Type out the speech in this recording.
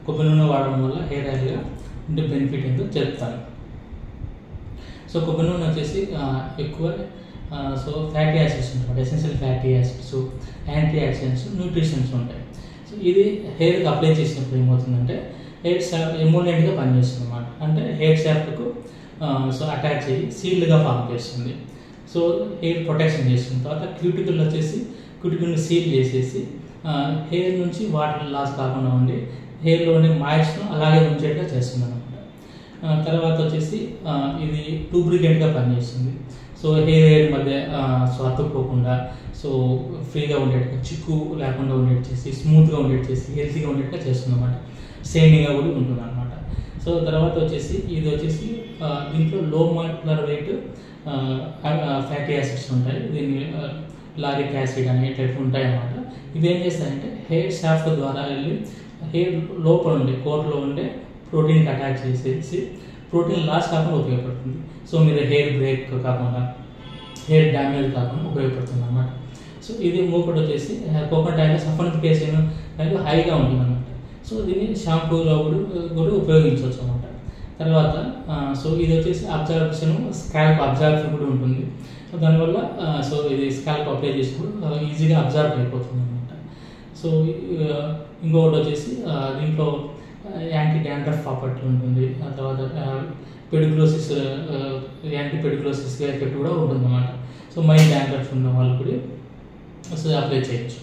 కొబ్బరి నూనె వాడడం వల్ల హెయిర్ ఆయిల్గా ఉండే బెనిఫిట్ ఏంటో చెప్తాను. సో కొబ్బరి నూనె వచ్చేసి ఎక్కువ సో ఫ్యాటీ యాసిడ్స్ ఉంటాయి, essential fatty acids, antioxidants, nutritions ఉంటాయి. సో ఇది హెయిర్కి అప్లై చేసినప్పుడు ఏమవుతుందంటే హెయిర్ షాఫ్ట్ ఎమోలెంట్గా పనిచేస్తుంది అన్నమాట. అంటే హెయిర్ షాఫ్ట్కు సో అటాచ్ అయ్యి సీల్డ్గా ఫామ్ చేస్తుంది. సో హెయిర్ ప్రొటెక్షన్ చేస్తుంది. తర్వాత క్యూటికల్ వచ్చేసి క్యూటికల్ని సీల్ చేసేసి హెయిర్ నుంచి వాటర్ లాస్ కాకుండా ఉండి హెయిర్లోని మాయిస్ట్ను అలాగే ఉంచేట్టుగా చేస్తుంది అనమాట. తర్వాత వచ్చేసి ఇది లూబ్రికెంట్గా పనిచేస్తుంది. సో హెయిర్ మధ్య సో అతుక్కోకుండా సో ఫ్రీగా ఉండేట్టుగా, చిక్కు లేకుండా ఉండేట్టు చేసి, స్మూత్గా ఉండేట్టు చేసి, హెల్తీగా ఉండేట్టుగా చేస్తుంది అనమాట. షైనింగ్గా కూడా ఉంటుంది అనమాట. సో తర్వాత వచ్చేసి ఇది వచ్చేసి దీంట్లో లో మాలిక్యులర్ వెయిట్ ఫ్యాటీ యాసిడ్స్ ఉంటాయి. దీన్ని లారిక్ యాసిడ్ అని ఇట్లా ఉంటాయి అన్నమాట. ఇవి ఏం చేస్తాయంటే హెయిర్ షాఫ్ట్ ద్వారా వెళ్ళి హెయిర్ లోపల ఉండే కోర్లో ఉండే ప్రోటీన్కి అటాచ్ చేసేసి ప్రోటీన్ లాస్ కాకుండా ఉపయోగపడుతుంది. సో మీరు హెయిర్ బ్రేక్ కాకుండా, హెయిర్ డ్యామేజ్ కాకుండా ఉపయోగపడుతుంది అన్నమాట. సో ఇది ఇంకొకటి వచ్చేసి కోకోనట్ ఆయిల్ సల్ఫోనిఫికేషన్ అనేది హైగా ఉంటుంది అన్నమాట. సో దీన్ని షాంపూలో కూడా ఉపయోగించవచ్చు అన్నమాట. తర్వాత సో ఇది వచ్చేసి అబ్జర్వేషన్, స్కాల్ప్ అబ్జర్వేషన్ కూడా ఉంటుంది. సో దానివల్ల సో ఇది స్కాల్ప్ అప్లై చేసినప్పుడు ఈజీగా అబ్జర్వ్ అయిపోతుంది అనమాట. సో ఇంకొకటి వచ్చేసి దీంట్లో యాంటీ డాండ్రఫ్ ప్రాపర్టీ ఉంటుంది. ఆ తర్వాత పెడిక్లోసిస్, యాంటీ పెడిక్లోసిస్ ఎఫెక్ట్ కూడా ఉంటుంది అన్నమాట. సో మైల్డ్ డాండ్రఫ్ ఉన్న వాళ్ళు కూడా సో అప్లై చేయొచ్చు.